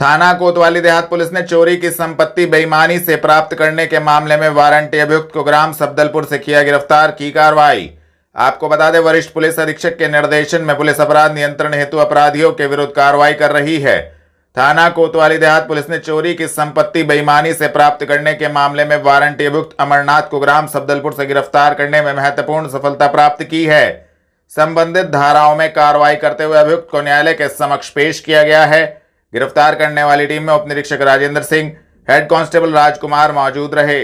थाना कोतवाली देहात पुलिस ने चोरी की संपत्ति बेईमानी से प्राप्त करने के मामले में वारंटी अभियुक्त को ग्राम सफदलपुर से किया गिरफ्तार, की कार्रवाई। आपको बता दें, वरिष्ठ पुलिस अधीक्षक के निर्देशन में पुलिस अपराध नियंत्रण हेतु अपराधियों के विरुद्ध कार्रवाई कर रही है। थाना कोतवाली देहात पुलिस ने चोरी की संपत्ति बेईमानी से प्राप्त करने के मामले में वारंटी अभियुक्त अमरनाथ को ग्राम सफदलपुर से गिरफ्तार करने में महत्वपूर्ण सफलता प्राप्त की है। संबंधित धाराओं में कार्रवाई करते हुए अभियुक्त को न्यायालय के समक्ष पेश किया गया है। गिरफ्तार करने वाली टीम में उप निरीक्षक राजेंद्र सिंह, हेड कांस्टेबल राजकुमार मौजूद रहे।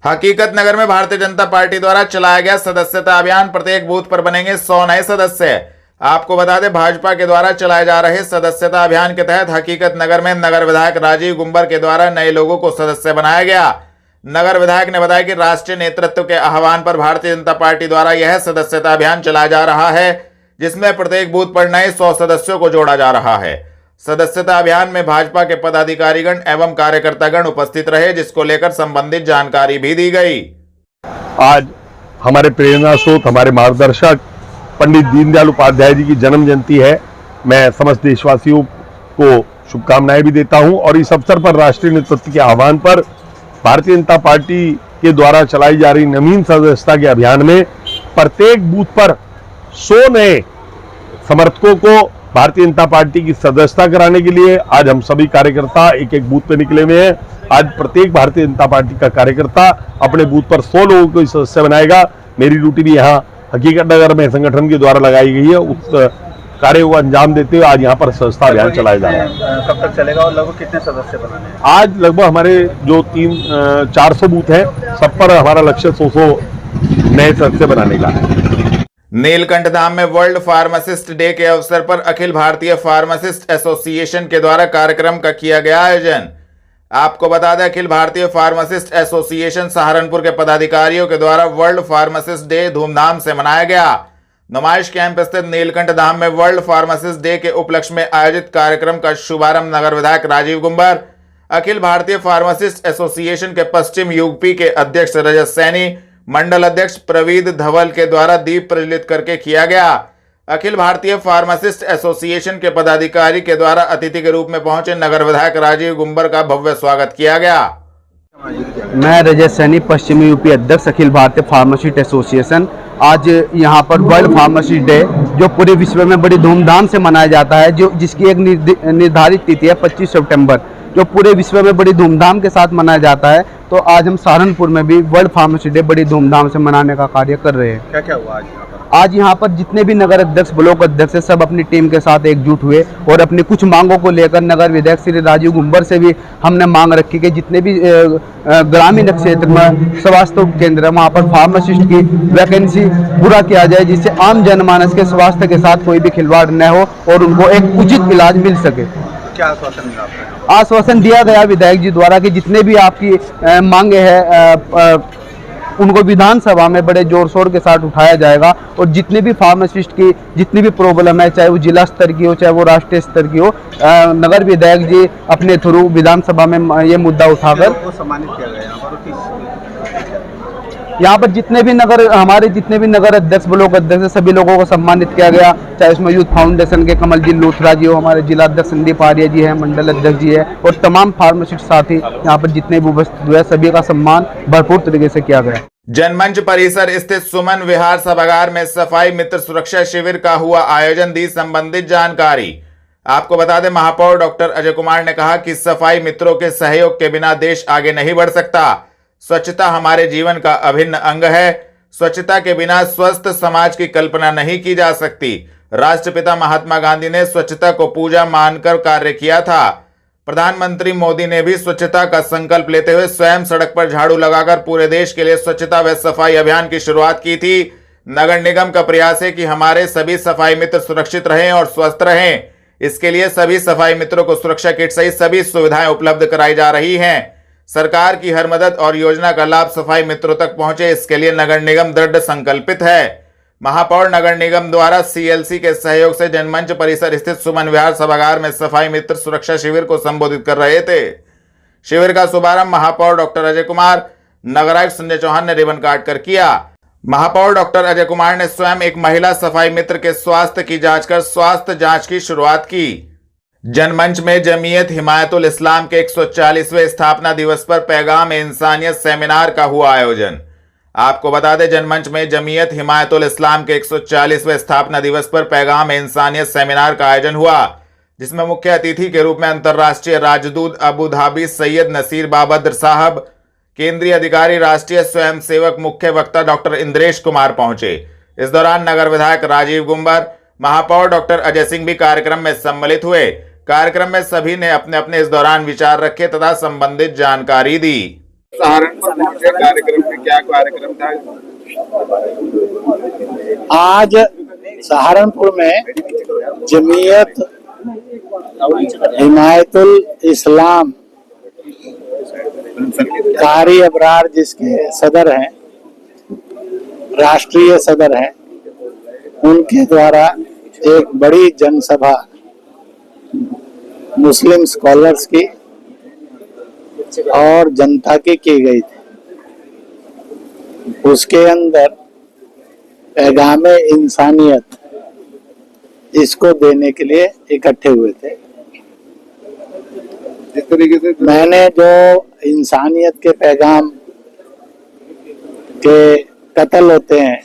हकीकत नगर में भारतीय जनता पार्टी द्वारा चलाया गया सदस्यता अभियान, प्रत्येक बूथ पर बनेंगे 100 नए सदस्य। आपको बता दें, भाजपा के द्वारा चलाए जा रहे सदस्यता अभियान के तहत हकीकत नगर में नगर विधायक राजीव गुंबर के द्वारा नए लोगों को सदस्य बनाया गया। नगर विधायक ने बताया कि राष्ट्रीय नेतृत्व के आह्वान पर भारतीय जनता पार्टी द्वारा यह सदस्यता अभियान चलाया जा रहा है, जिसमें प्रत्येक बूथ पर नए 100 सदस्यों को जोड़ा जा रहा है। सदस्यता अभियान में भाजपा के पदाधिकारीगण एवं कार्यकर्तागण उपस्थित रहे, जिसको लेकर संबंधित जानकारी भी दी गई। आज हमारे प्रेरणा स्रोत, हमारे मार्गदर्शक पंडित दीनदयाल उपाध्याय जी की जन्म जयंती है। मैं समस्त देशवासियों को शुभकामनाएं भी देता हूं और इस अवसर पर राष्ट्रीय नेतृत्व के आह्वान पर भारतीय जनता पार्टी के द्वारा चलाई जा रही नवीन सदस्यता के अभियान में प्रत्येक बूथ पर 100 नए समर्थकों को भारतीय जनता पार्टी की सदस्यता कराने के लिए आज हम सभी कार्यकर्ता एक एक बूथ पे निकले हुए हैं। आज प्रत्येक भारतीय जनता पार्टी का कार्यकर्ता अपने बूथ पर 100 लोगों को सदस्य बनाएगा। मेरी ड्यूटी भी यहाँ हकीकत नगर में संगठन के द्वारा लगाई गई है। उस कार्य को अंजाम देते हुए आज यहाँ पर सदस्यता अभियान चलाया जा रहा है। कब तक चलेगा और लगभग कितने सदस्य बनाने हैं? आज लगभग हमारे जो 400 बूथ हैं, सब पर हमारा लक्ष्य 100 नए सदस्य बनाने का है। नीलकंठ धाम में वर्ल्ड फार्मासिस्ट डे के अवसर पर अखिल भारतीय फार्मासिस्ट एसोसिएशन के द्वारा कार्यक्रम का किया गया आयोजन। आपको बता दें, अखिल भारतीय फार्मासिस्ट एसोसिएशन सहारनपुर के पदाधिकारियों के द्वारा वर्ल्ड फार्मासिस्ट डे धूमधाम से मनाया गया। नुमाइश कैंप स्थित नीलकंठ धाम में वर्ल्ड फार्मासिस्ट डे के उपलक्ष्य में आयोजित कार्यक्रम का शुभारंभ नगर विधायक राजीव गुंबर, अखिल भारतीय फार्मासिस्ट एसोसिएशन के पश्चिम यूपी के अध्यक्ष रजत सैनी, मंडल अध्यक्ष प्रवीद धवल के द्वारा दीप प्रज्वलित करके किया गया। अखिल भारतीय फार्मासिस्ट एसोसिएशन के पदाधिकारी के द्वारा अतिथि के रूप में पहुंचे नगर विधायक राजीव गुंबर का भव्य स्वागत किया गया। मैं रजत सैनी, पश्चिमी यूपी अध्यक्ष, अखिल भारतीय फार्मासिस्ट एसोसिएशन। आज यहाँ पर वर्ल्ड फार्मासिस्ट डे जो पूरे विश्व में बड़ी धूमधाम से मनाया जाता है, जिसकी एक निर्धारित तिथि है 25 सितंबर, जो पूरे विश्व में बड़ी धूमधाम के साथ मनाया जाता है। तो आज हम सहारनपुर में भी वर्ल्ड फार्मासिस्ट डे बड़ी धूमधाम से मनाने का कार्य कर रहे हैं। क्या क्या हुआ आज? आज यहाँ पर जितने भी नगर अध्यक्ष, ब्लॉक अध्यक्ष है, सब अपनी टीम के साथ एकजुट हुए और अपनी कुछ मांगों को लेकर नगर विधायक श्री राजीव गुंबर से भी हमने मांग रखी कि जितने भी ग्रामीण क्षेत्र में स्वास्थ्य केंद्र है, वहाँ पर फार्मासिस्ट की वैकेंसी पूरा किया जाए, जिससे आम जनमानस के स्वास्थ्य के साथ कोई भी खिलवाड़ न हो और उनको एक उचित इलाज मिल सके। क्या आश्वासन मिला आपको? आश्वासन दिया गया विधायक जी द्वारा कि जितने भी आपकी मांगे हैं उनको विधानसभा में बड़े जोर शोर के साथ उठाया जाएगा और जितने भी फार्मासिस्ट की जितनी भी प्रॉब्लम है, चाहे वो जिला स्तर की हो चाहे वो राष्ट्रीय स्तर की हो, नगर विधायक जी अपने थ्रू विधानसभा में ये मुद्दा उठाकर सम्मानित किया गया। यहाँ पर जितने भी नगर अध्यक्ष, ब्लॉक अध्यक्ष, सभी लोगों को सम्मानित किया गया। चाहे उसमें यूथ फाउंडेशन के कमल जी लूथरा जी हो, हमारे जिला अध्यक्ष संदीप आर्य जी है, मंडल अध्यक्ष जी है और तमाम फार्मासिस्ट साथी यहाँ पर जितने भी उपस्थित हुए, सभी का सम्मान भरपूर तरीके से किया गया। जनमंच परिसर स्थित सुमन विहार सभागार में सफाई मित्र सुरक्षा शिविर का हुआ आयोजन, दी संबंधित जानकारी। आपको बता दें, महापौर डॉक्टर अजय कुमार ने कहा कि सफाई मित्रों के सहयोग के बिना देश आगे नहीं बढ़ सकता। स्वच्छता हमारे जीवन का अभिन्न अंग है। स्वच्छता के बिना स्वस्थ समाज की कल्पना नहीं की जा सकती। राष्ट्रपिता महात्मा गांधी ने स्वच्छता को पूजा मानकर कार्य किया था। प्रधानमंत्री मोदी ने भी स्वच्छता का संकल्प लेते हुए स्वयं सड़क पर झाड़ू लगाकर पूरे देश के लिए स्वच्छता व सफाई अभियान की शुरुआत की थी। नगर निगम का प्रयास है कि हमारे सभी सफाई मित्र सुरक्षित रहें और स्वस्थ रहें। इसके लिए सभी सफाई मित्रों को सुरक्षा किट सहित सभी सुविधाएं उपलब्ध कराई जा रही हैं। सरकार की हर मदद और योजना का लाभ सफाई मित्रों तक पहुंचे, इसके लिए नगर निगम दृढ़ संकल्पित है। महापौर नगर निगम द्वारा सीएलसी के सहयोग से जनमंच परिसर स्थित सुमन विहार सभागार में सफाई मित्र सुरक्षा शिविर को संबोधित कर रहे थे। शिविर का शुभारंभ महापौर डॉक्टर अजय कुमार, नगर आयुक्त संजय चौहान ने रिबन काट कर किया। महापौर डॉक्टर अजय कुमार ने स्वयं एक महिला सफाई मित्र के स्वास्थ्य की जांच कर स्वास्थ्य जांच की शुरुआत की। जनमंच में जमीयत हिमायतुल इस्लाम के 140वें स्थापना दिवस पर पैगाम इंसानियत सेमिनार का हुआ आयोजन। आपको बता दें, जनमंच में जमीयत हिमायतुल इस्लाम के 140वें स्थापना दिवस पर पैगाम इंसानियत सेमिनार का आयोजन हुआ, जिसमें मुख्य अतिथि के रूप में अंतर्राष्ट्रीय राजदूत अबू धाबी सैयद नसीर बाबद्र साहब, केंद्रीय अधिकारी राष्ट्रीय स्वयंसेवक मुख्य वक्ता डॉक्टर इंद्रेश कुमार पहुंचे। इस दौरान नगर विधायक राजीव गुंबर, महापौर डॉक्टर अजय सिंह भी कार्यक्रम में सम्मिलित हुए। कार्यक्रम में सभी ने अपने अपने इस दौरान विचार रखे तथा संबंधित जानकारी दी। सहारनपुर पहुंचे, कार्यक्रम में क्या कार्यक्रम था? आज सहारनपुर में जमीयत हिमायतुल इस्लाम कारी अबरार जिसके सदर हैं, राष्ट्रीय सदर हैं, उनके द्वारा एक बड़ी जनसभा मुस्लिम स्कॉलर्स की और जनता की गई थी। उसके अंदर पैगामे इंसानियत इसको देने के लिए इकट्ठे हुए थे। जिस तरीके से मैंने जो इंसानियत के पैगाम के कत्ल होते हैं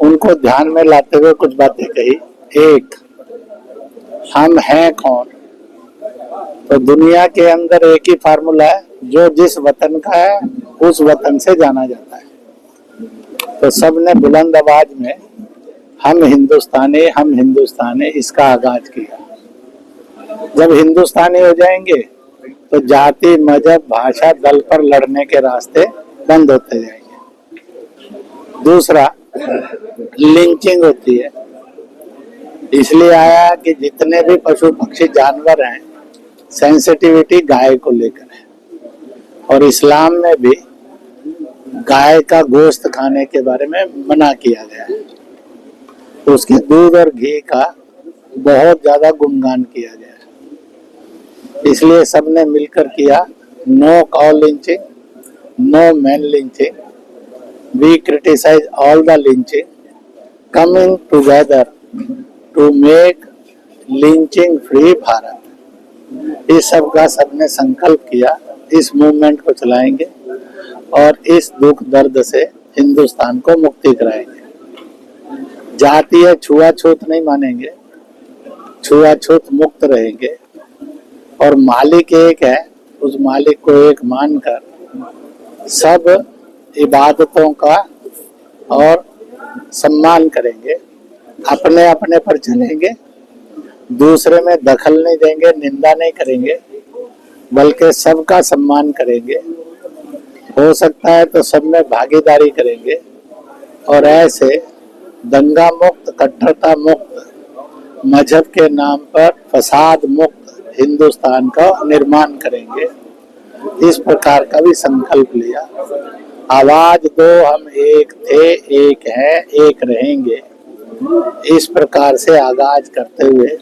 उनको ध्यान में लाते हुए कुछ बातें कही। एक, हम हैं कौन? तो दुनिया के अंदर एक ही फार्मूला है, जो जिस वतन का है उस वतन से जाना जाता है। तो सबने बुलंद आवाज में हम हिंदुस्तानी इसका आगाज किया। जब हिंदुस्तानी हो जाएंगे तो जाति, मजहब, भाषा, दल पर लड़ने के रास्ते बंद होते जाएंगे। दूसरा, लिंचिंग होती है, इसलिए आया कि जितने भी पशु पक्षी जानवर हैं, सेंसिटिविटी गाय को लेकर है, और इस्लाम में भी गाय का गोश्त खाने के बारे में मना किया गया है। उसके दूध और घी का बहुत ज्यादा गुणगान किया गया है। इसलिए सबने मिलकर किया, no cow lynching, no man lynching, we criticise all the lynching, coming together to make lynching free Bharat. इस सब का सबने संकल्प किया, इस मूवमेंट को चलाएंगे और इस दुख दर्द से हिंदुस्तान को मुक्ति कराएंगे। जातीय छुआछूत नहीं मानेंगे, छुआछूत मुक्त रहेंगे, और मालिक एक है, उस मालिक को एक मानकर सब इबादतों का और सम्मान करेंगे, अपने अपने पर चलेंगे, दूसरे में दखल नहीं देंगे, निंदा नहीं करेंगे, बल्कि सबका सम्मान करेंगे। हो सकता है तो सब में भागीदारी करेंगे, और ऐसे दंगा मुक्त, कट्टरता मुक्त, मजहब के नाम पर फसाद मुक्त हिंदुस्तान का निर्माण करेंगे। इस प्रकार का भी संकल्प लिया। आवाज दो, हम एक थे, एक हैं, एक रहेंगे। इस प्रकार से आगाज करते हुए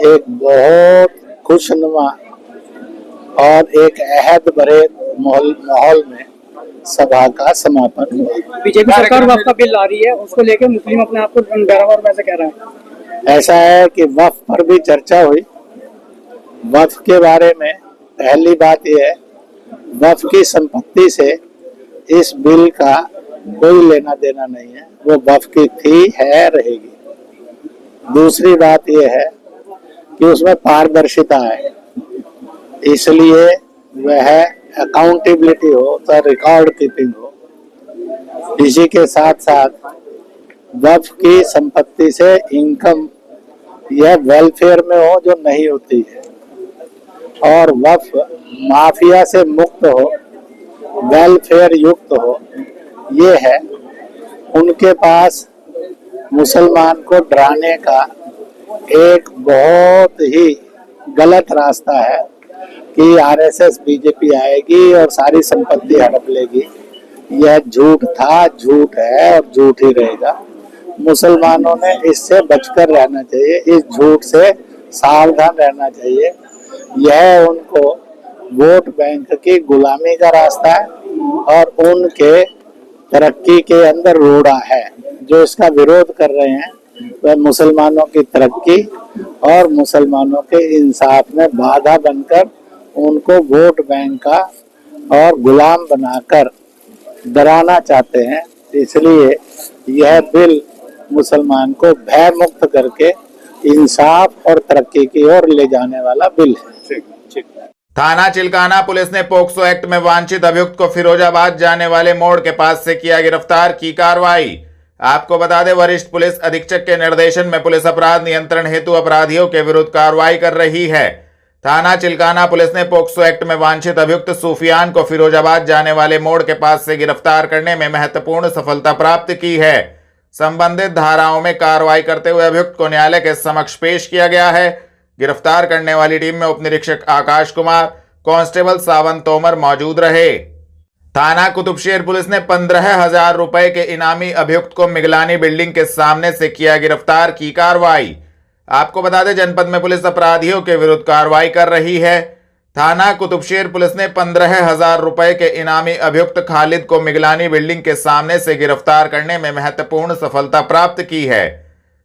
एक बहुत खुशनुमा और एक अहद भरे माहौल में सभा का समापन हुआ। बीजेपी सरकार वक्फ का बिल ला रही है, उसको लेकर मुस्लिम अपने आप को बैरावर वैसे कह रहा है। ऐसा है कि वक्फ पर भी चर्चा हुई। वक्फ के बारे में पहली बात यह है, वक्फ की संपत्ति से इस बिल का कोई लेना देना नहीं है, वो वक्फ की थी, है, रहेगी। दूसरी बात यह है कि उसमें पारदर्शिता है, इसलिए वह अकाउंटेबिलिटी हो, तो रिकॉर्ड कीपिंग हो। इसी के साथ साथ वक्फ की संपत्ति से इनकम यह वेलफेयर में हो जो नहीं होती है, और वक्फ माफिया से मुक्त हो, वेलफेयर युक्त हो। ये है, उनके पास मुसलमान को डराने का एक बहुत ही गलत रास्ता है कि आरएसएस बीजेपी आएगी और सारी संपत्ति हड़प लेगी। यह झूठ था, झूठ है और झूठ ही रहेगा। मुसलमानों ने इससे बचकर रहना चाहिए, इस झूठ से सावधान रहना चाहिए। यह उनको वोट बैंक की गुलामी का रास्ता है और उनके तरक्की के अंदर रोड़ा है। जो इसका विरोध कर रहे हैं वह मुसलमानों की तरक्की और मुसलमानों के इंसाफ में बाधा बनकर उनको वोट बैंक का और गुलाम बनाकर डराना चाहते हैं। इसलिए यह बिल मुसलमान को भय मुक्त करके इंसाफ और तरक्की की ओर ले जाने वाला बिल है। थाना चिलकाना पुलिस ने पोक्सो एक्ट में वांछित अभियुक्त को फिरोजाबाद जाने वाले मोड़ के पास से किया गिरफ्तार, की कार्रवाई। आपको बता दें, वरिष्ठ पुलिस अधीक्षक के निर्देशन में पुलिस अपराध नियंत्रण हेतु अपराधियों के विरुद्ध कार्रवाई कर रही है। थाना चिलकाना पुलिस ने पोक्सो एक्ट में वांछित अभियुक्त सूफियान को फिरोजाबाद जाने वाले मोड़ के पास से गिरफ्तार करने में महत्वपूर्ण सफलता प्राप्त की है। संबंधित धाराओं में कार्रवाई करते हुए अभियुक्त को न्यायालय के समक्ष पेश किया गया है। गिरफ्तार करने वाली टीम में उप निरीक्षक आकाश कुमार, कांस्टेबल सावन तोमर मौजूद रहे। थाना कुतुबशेर पुलिस ने 15,000 रुपए के इनामी अभियुक्त को मिगलानी बिल्डिंग के सामने से किया गिरफ्तार, की कार्रवाई। आपको बता दें, जनपद में पुलिस अपराधियों के विरुद्ध कार्रवाई कर रही है। थाना कुतुबशेर पुलिस ने 15,000 रुपए के इनामी अभियुक्त खालिद को मिगलानी बिल्डिंग के सामने से गिरफ्तार करने में महत्वपूर्ण सफलता प्राप्त की है।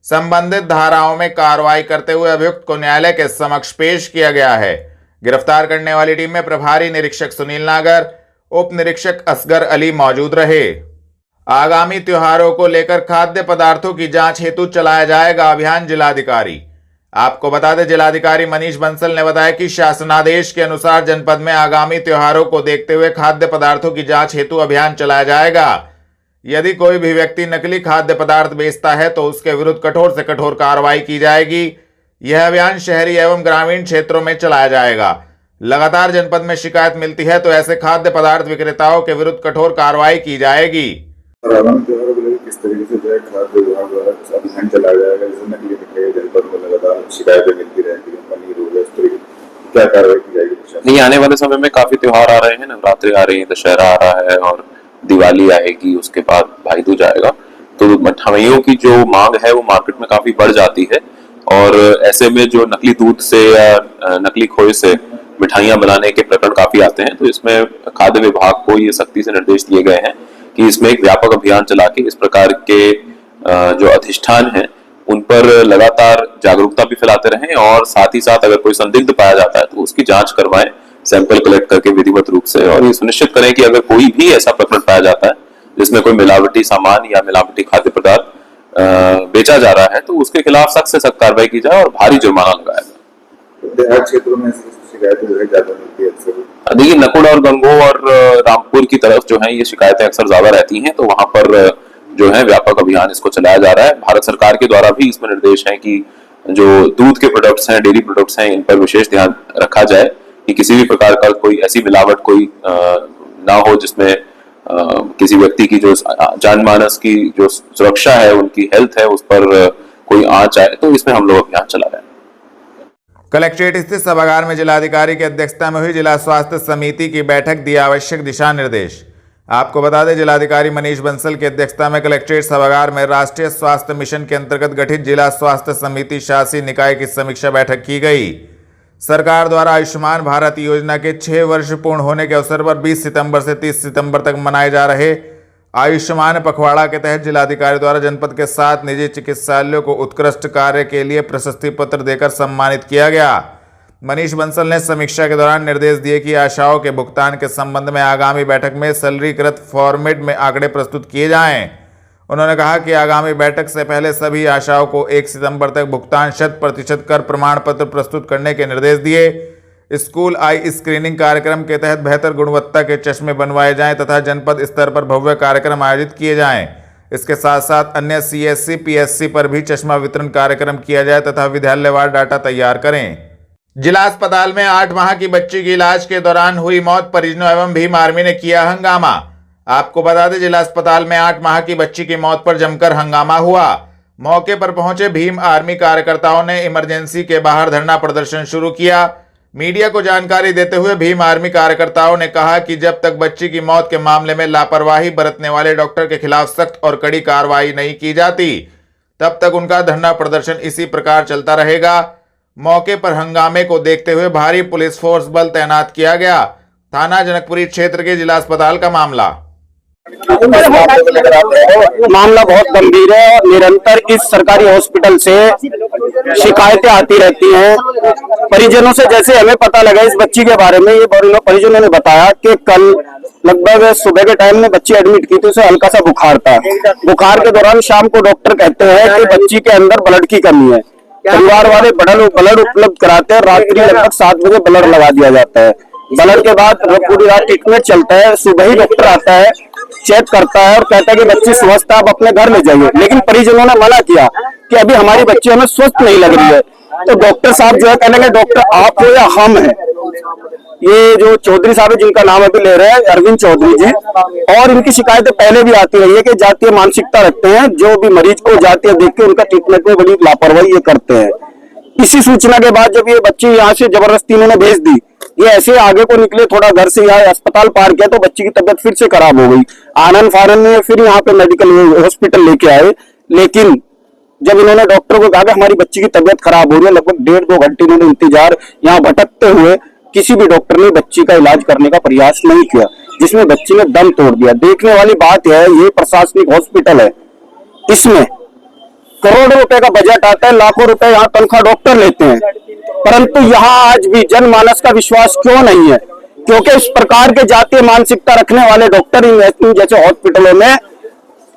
संबंधित धाराओं में कार्रवाई करते हुए अभियुक्त को न्यायालय के समक्ष पेश किया गया है। गिरफ्तार करने वाली टीम में प्रभारी निरीक्षक सुनील नागर, उप निरीक्षक असगर अली मौजूद रहे। आगामी त्योहारों को लेकर खाद्य पदार्थों की जांच हेतु चलाया जाएगा अभियान, जिलाधिकारी। आपको बता दें, जिलाधिकारी मनीष बंसल ने बताया कि शासनादेश के अनुसार जनपद में आगामी त्योहारों को देखते हुए खाद्य पदार्थों की जांच हेतु अभियान चलाया जाएगा। यदि कोई भी व्यक्ति नकली खाद्य पदार्थ बेचता है तो उसके विरुद्ध कठोर से कठोर कार्रवाई की जाएगी। यह अभियान शहरी एवं ग्रामीण क्षेत्रों में चलाया जाएगा। लगातार जनपद में शिकायत मिलती है तो ऐसे खाद्य पदार्थ विक्रेताओं के विरुद्ध कठोर कार्रवाई की जाएगी। किस तरीके से जो है खाद्य विभाग द्वारा अभियान चलाया जाएगा, जैसे नकली मिठाई जनपद में लगातार शिकायतें मिलती रहती है, पनीर हो गया, इस तरीके क्या कार्रवाई की जाएगी? नहीं, आने वाले समय में काफी त्योहार आ रहे हैं, नवरात्रि आ रही है, दशहरा आ रहा है और दिवाली आएगी, उसके बाद भाई दूज आएगा, तो मिठाइयों की जो मांग है वो मार्केट में काफी बढ़ जाती है। और ऐसे में जो नकली दूध से या नकली खोए से मिठाइयां बनाने के प्रकरण काफी आते हैं, तो इसमें खाद्य विभाग को ये सख्ती से निर्देश दिए गए हैं कि इसमें एक व्यापक अभियान चला के इस प्रकार के जो अधिष्ठान हैं उन पर लगातार जागरूकता भी फैलाते रहें और साथ ही साथ अगर कोई संदिग्ध पाया जाता है तो उसकी जांच करवाएं, सैंपल कलेक्ट करके विधिवत रूप से, और ये सुनिश्चित करें कि अगर कोई भी ऐसा प्रकरण पाया जाता है जिसमें कोई मिलावटी सामान या मिलावटी खाद्य पदार्थ बेचा जा रहा है तो उसके खिलाफ सख्त से सख्त कार्रवाई की जाए और भारी जुर्माना लगाया जाए। देहात क्षेत्रों में शिकायतें जो है ज्यादा मिलती है अक्सर। देखिए, नकुड़ और गंगो और रामपुर की तरफ जो है ये शिकायतें अक्सर ज्यादा रहती हैं, तो वहां पर जो है व्यापक अभियान इसको चलाया जा रहा है। भारत सरकार के द्वारा भी इसमें निर्देश है कि जो दूध के प्रोडक्ट्स हैं, डेयरी प्रोडक्ट्स हैं, इन पर विशेष ध्यान रखा जाए कि किसी भी प्रकार का कोई ऐसी मिलावट कोई ना हो जिसमें किसी व्यक्ति की जो जानमानस की जो सुरक्षा है, उनकी हेल्थ है, उस पर कोई आंच आए, तो इसमें हम लोग अभियान चला रहे हैं। कलेक्ट्रेट स्थित सभागार में जिलाधिकारी की अध्यक्षता में हुई जिला स्वास्थ्य समिति की बैठक, दिया आवश्यक दिशा निर्देश। आपको बता दें, जिलाधिकारी मनीष बंसल की अध्यक्षता में कलेक्ट्रेट सभागार में राष्ट्रीय स्वास्थ्य मिशन के अंतर्गत गठित जिला स्वास्थ्य समिति शासी निकाय की समीक्षा बैठक की गई। सरकार द्वारा आयुष्मान भारत योजना के 6 वर्ष पूर्ण होने के अवसर पर 20 सितंबर से 30 सितंबर तक मनाए जा रहे आयुष्मान पखवाड़ा के तहत जिलाधिकारी द्वारा जनपद के 7 निजी चिकित्सालयों को उत्कृष्ट कार्य के लिए प्रशस्ति पत्र देकर सम्मानित किया गया। मनीष बंसल ने समीक्षा के दौरान निर्देश दिए कि आशाओं के भुगतान के संबंध में आगामी बैठक में सैलरीकृत फॉर्मेट में आंकड़े प्रस्तुत किए जाएं। उन्होंने कहा कि आगामी बैठक से पहले सभी आशाओं को 1 सितंबर तक भुगतान 100% कर प्रमाण पत्र प्रस्तुत करने के निर्देश दिए। स्कूल आई स्क्रीनिंग कार्यक्रम के तहत बेहतर गुणवत्ता के चश्मे बनवाए जाएं तथा जनपद स्तर पर भव्य कार्यक्रम आयोजित किए जाएं। इसके साथ साथ अन्य CSC PSC पर भी चश्मा वितरण कार्यक्रम किया जाए तथा विद्यालयवार डाटा तैयार करें। जिला अस्पताल में 8 माह की बच्ची की इलाज के दौरान हुई मौत, परिजनों एवं भीम आर्मी ने किया हंगामा। आपको बता दें, जिला अस्पताल में 8 माह की बच्ची की मौत पर जमकर हंगामा हुआ। मौके पर पहुंचे भीम आर्मी कार्यकर्ताओं ने इमरजेंसी के बाहर धरना प्रदर्शन शुरू किया। मीडिया को जानकारी देते हुए भीम आर्मी कार्यकर्ताओं ने कहा कि जब तक बच्ची की मौत के मामले में लापरवाही बरतने वाले डॉक्टर के खिलाफ सख्त और कड़ी कार्रवाई नहीं की जाती, तब तक उनका धरना प्रदर्शन इसी प्रकार चलता रहेगा। मौके पर हंगामे को देखते हुए भारी पुलिस फोर्स बल तैनात किया गया। थाना जनकपुरी क्षेत्र के जिला अस्पताल का मामला। मामला बहुत गंभीर है और निरंतर इस सरकारी हॉस्पिटल से शिकायतें आती रहती हैं परिजनों से। जैसे हमें पता लगा इस बच्ची के बारे में, ये परिजनों ने बताया कि कल लगभग सुबह के टाइम में बच्ची एडमिट की थी, उसे हल्का सा बुखार था। बुखार के दौरान शाम को डॉक्टर कहते हैं कि बच्ची के अंदर ब्लड की कमी है। परिवार वाले ब्लड उपलब्ध कराते हैं। रात्रि लगभग 7 बजे ब्लड लगा दिया जाता है। ब्लड के बाद पूरी रात ट्रीटमेंट चलता है। सुबह ही डॉक्टर आता है, चेक करता है और कहता है कि बच्ची स्वस्थ है, आप अपने घर ले जाइए। लेकिन परिजनों ने मना किया कि अभी हमारी बच्ची हमें स्वस्थ नहीं लग रही है। तो डॉक्टर साहब जो है कहने लगे डॉक्टर आप हो या हम है। ये जो चौधरी साहब है जिनका नाम अभी ले रहे हैं, अरविंद चौधरी जी, और इनकी शिकायतें पहले भी आती रही है कि जातीय मानसिकता रखते हैं। जो भी मरीज को जातीय देख के उनका ट्रीटमेंट में बड़ी लापरवाही ये करते हैं। इसी सूचना के बाद जब ये बच्ची यहाँ से जबरदस्ती इन्होंने भेज दी, ये ऐसे आगे को निकले, थोड़ा घर से यहाँ अस्पताल पार किया तो बच्ची की तबीयत फिर से खराब हो गई। आनंद फानन में फिर यहाँ पे मेडिकल हॉस्पिटल लेके आए, लेकिन जब इन्होंने डॉक्टर को कहा कि हमारी बच्ची की तबीयत खराब हो रही है, लगभग 1.5-2 घंटे इन्होंने इंतजार यहाँ भटकते हुए, किसी भी डॉक्टर ने बच्ची का इलाज करने का प्रयास नहीं किया, जिसमें बच्ची ने दम तोड़ दिया। देखने वाली बात है, ये प्रशासनिक हॉस्पिटल है, इसमें करोड़ों रुपए का बजट आता है, लाखों रुपए यहाँ तनख्वाह डॉक्टर लेते हैं, परंतु यहाँ आज भी जनमानस का विश्वास क्यों नहीं है? क्योंकि इस प्रकार के जातीय मानसिकता रखने वाले डॉक्टर इन जैसे हॉस्पिटलों में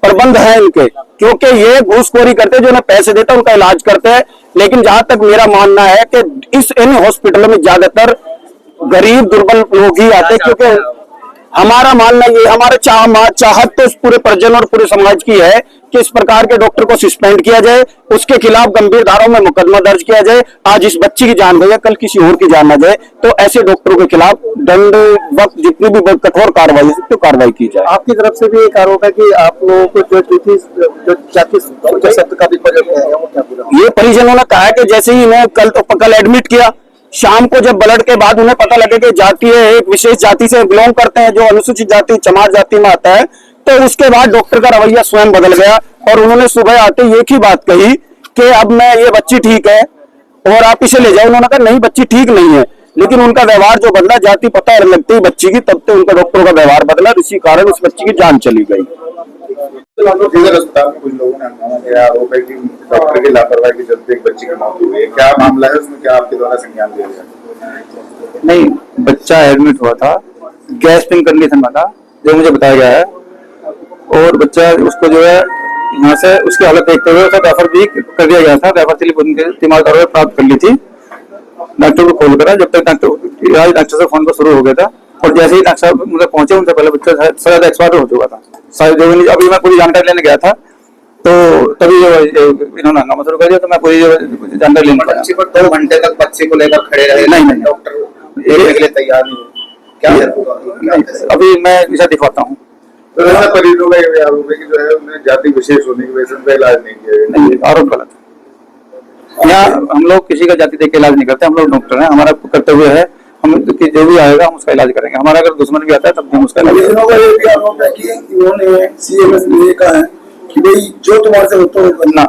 प्रबंध है इनके, क्योंकि ये घूसखोरी करते हैं, जो उन्हें पैसे देते हैं उनका इलाज करते हैं। लेकिन जहां तक मेरा मानना है कि इन हॉस्पिटलों में ज्यादातर गरीब दुर्बल लोग ही आते हैं, क्योंकि हमारा मानना ये, हमारा चाहत तो इस पूरे परिजन और पूरे समाज की है कि इस प्रकार के डॉक्टर को सस्पेंड किया जाए, उसके खिलाफ गंभीर धाराओं में मुकदमा दर्ज किया जाए। आज इस बच्ची की जान गई है, कल किसी और की जान न जाए, तो ऐसे डॉक्टरों के खिलाफ दंड वक्त जितनी भी कठोर कार्रवाई हो सकती है कार्रवाई की जाए। आपकी तरफ से भी एक आरोप है कि आप लोगों को जो जाति शब्द का भी प्रयोग किया गया, वो क्या पूरा? ये परिजनों ने कहा कि जैसे ही इन्हें कल एडमिट किया, शाम को जब ब्लड के बाद उन्हें पता लगे कि जाति है, एक विशेष जाति से बिलोंग करते हैं जो अनुसूचित जाति चमार जाति में आता है, तो उसके बाद डॉक्टर का रवैया स्वयं बदल गया और उन्होंने सुबह आते एक ही बात कही कि अब मैं, ये बच्ची ठीक है और आप इसे ले जाओ। उन्होंने कहा नहीं, बच्ची ठीक नहीं है, लेकिन उनका व्यवहार जो बदला, जाति पता लगती ही बच्ची की, तब से उनका डॉक्टरों का व्यवहार बदला, इसी कारण उस बच्ची की जान चली गई। अस्पताल में कुछ लोगों ने हंगामा किया, आरोप है कि डॉक्टर की लापरवाही के चलते एक बच्ची की मौत हुई है। क्या मामला है उसमें, क्या आपके द्वारा संज्ञान दिया गया? नहीं, बच्चा एडमिट हुआ था, गैस्ट्रिक कंडीशन में था जो मुझे बताया गया है, और बच्चा उसको जो है यहाँ से उसकी हालत देखते हुए उसे रेफर भी कर दिया गया था। रेफर स्लिप इस्तेमाल करके प्राप्त कर ली थी, डॉक्टर को कॉल करा। जब तक डॉक्टर से फोन पर शुरू हो गया था, और जैसे ही डॉक्टर साहब मुझे पहुंचे, उनसे पहले बच्चा शायद एक्सपायर हो चुका था। शायद अभी मैं पूरी जानकारी लेने गया था, तो तभी इन्होंने हंगामा शुरू कर दिया, तो मैं पूरी जानकारी लेने पाया। 2 घंटे तक बच्चे को लेकर खड़े रहे? नहीं, डॉक्टर के लिए तैयार नहीं, क्या अभी मैं इसे दिखाता हूँ। तो ऐसा परिजनों का ये आरोप है कि जो है उन्हें जाति विशेष होने की वजह से उनका इलाज नहीं किया गया। नहीं, आरोप गलत है। यहाँ हम लोग किसी का जाति देख के इलाज नहीं करते, हम लोग डॉक्टर हैं, हमारा कर्तव्य है, हम जो भी आएगा हम उसका इलाज करेंगे। हमारा अगर दुश्मन भी आता है तब भी हम उसका इलाज करेंगे। आरोप है कि इन्होंने सीएमएस में कहा है कि भाई जो तुम्हारे से होता है बनना,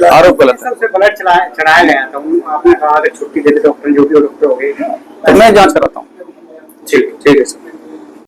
आरोप गलत है। ब्लड चढ़ाया गया था, आपने कहा छुट्टी दे दी डॉक्टर, जो भी डॉक्टर हो गए, तो मैं जांच कराता हूँ। ठीक है सर।